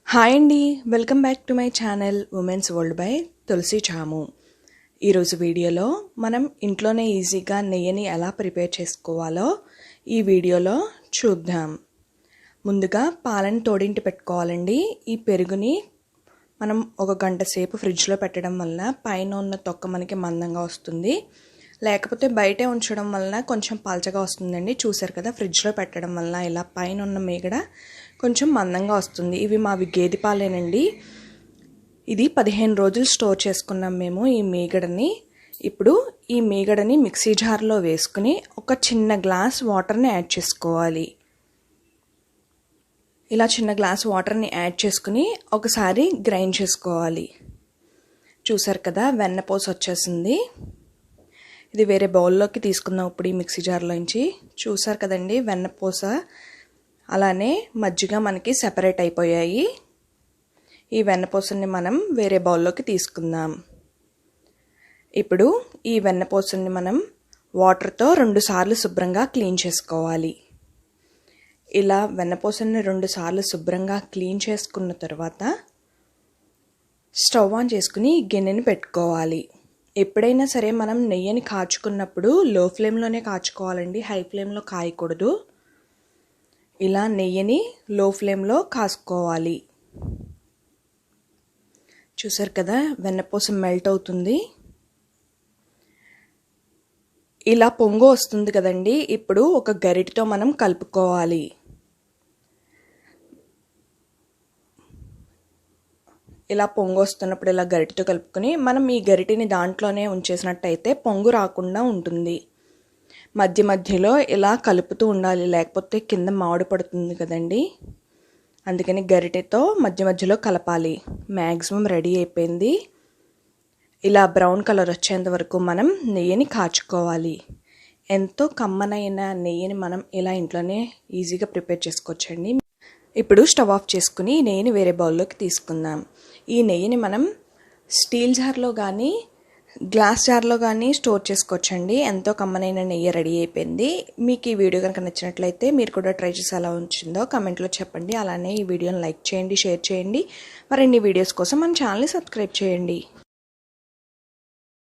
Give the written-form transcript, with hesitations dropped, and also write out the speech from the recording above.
Hi అండి, welcome back to my channel women's world by Tulasi Chamu. ఈరోజు వీడియోలో మనం ఇంట్లోనే ఈజీగా నెయ్యిని ఎలా ప్రిపేర్ చేసుకోవాలో ఈ వీడియోలో చూద్దాం. ముందుగా పాలను తోడింటి పెట్టుకోవాలండి. ఈ పెరుగుని మనం ఒక గంట సేపు ఫ్రిడ్జ్లో పెట్టడం వలన పైన ఉన్న తొక్క మనకి మందంగా వస్తుంది. లేకపోతే బయటే ఉంచడం వలన కొంచెం పల్చగా వస్తుందండి. చూసారు కదా, ఫ్రిడ్జ్లో పెట్టడం వలన ఇలా పైన ఉన్న మీగడ కొంచెం మందంగా వస్తుంది. ఇవి మావి గేదె పాలేనండి. ఇది 15 రోజులు స్టోర్ చేసుకున్నాం మేము ఈ మీగడని. ఇప్పుడు ఈ మీగడని మిక్సీ జార్లో వేసుకుని ఒక చిన్న గ్లాస్ వాటర్ని యాడ్ చేసుకోవాలి. ఇలా చిన్న గ్లాస్ వాటర్ని యాడ్ చేసుకుని ఒకసారి గ్రైండ్ చేసుకోవాలి. చూసారు కదా, వెన్నపూస వచ్చేసింది. ఇది వేరే బౌల్లోకి తీసుకుందాం ఇప్పుడు ఈ మిక్సీ జార్లోంచి. చూసారు కదండి, వెన్నపూస అలానే మజ్జిగ మనకి సెపరేట్ అయిపోయాయి. ఈ వెన్నపూసని మనం వేరే బౌల్లోకి తీసుకుందాం. ఇప్పుడు ఈ వెన్నపూసని మనం వాటర్తో 2 సార్లు శుభ్రంగా క్లీన్ చేసుకోవాలి. ఇలా వెన్నపూసని 2 సార్లు శుభ్రంగా క్లీన్ చేసుకున్న తర్వాత స్టవ్ ఆన్ చేసుకుని గిన్నెని పెట్టుకోవాలి. ఎప్పుడైనా సరే మనం నెయ్యిని కాచుకున్నప్పుడు లో ఫ్లేమ్లోనే కాచుకోవాలండి, హై ఫ్లేమ్లో కాయకూడదు. ఇలా నెయ్యిని లో ఫ్లేమ్లో కాసుకోవాలి. చూసారు కదా, వెన్నపూస మెల్ట్ అవుతుంది. ఇలా పొంగు వస్తుంది కదండి. ఇప్పుడు ఒక గరిటెతో మనం కలుపుకోవాలి. ఇలా పొంగు వస్తున్నప్పుడు ఇలా గరిటెతో కలుపుకొని మనం ఈ గరిటెని దాంట్లోనే ఉంచేసినట్టయితే పొంగు రాకుండా ఉంటుంది. మధ్య మధ్యలో ఇలా కలుపుతూ ఉండాలి, లేకపోతే కింద మామిడి పడుతుంది కదండి. అందుకని గరిటెతో మధ్య మధ్యలో కలపాలి. మ్యాక్సిమం రెడీ అయిపోయింది. ఇలా బ్రౌన్ కలర్ వచ్చేంత వరకు మనం నెయ్యిని కాచుకోవాలి. ఎంతో కమ్మనైన నెయ్యిని మనం ఇలా ఇంట్లోనే ఈజీగా ప్రిపేర్ చేసుకోవచ్చండి. ఇప్పుడు స్టవ్ ఆఫ్ చేసుకుని నెయ్యిని వేరే బౌల్లోకి తీసుకుందాం. ఈ నెయ్యిని మనం స్టీల్ జార్లో కానీ గ్లాస్ జార్లో కానీ స్టోర్ చేసుకోవచ్చండి. ఎంతో కమ్మనైన నెయ్యి రెడీ అయిపోయింది. మీకు ఈ వీడియో కనుక నచ్చినట్లయితే మీరు కూడా ట్రై చేసి ఎలా ఉంచిందో కమెంట్లో చెప్పండి. అలానే ఈ వీడియోని లైక్ చేయండి, షేర్ చేయండి. మరిన్ని వీడియోస్ కోసం మన ఛానల్ని సబ్స్క్రైబ్ చేయండి.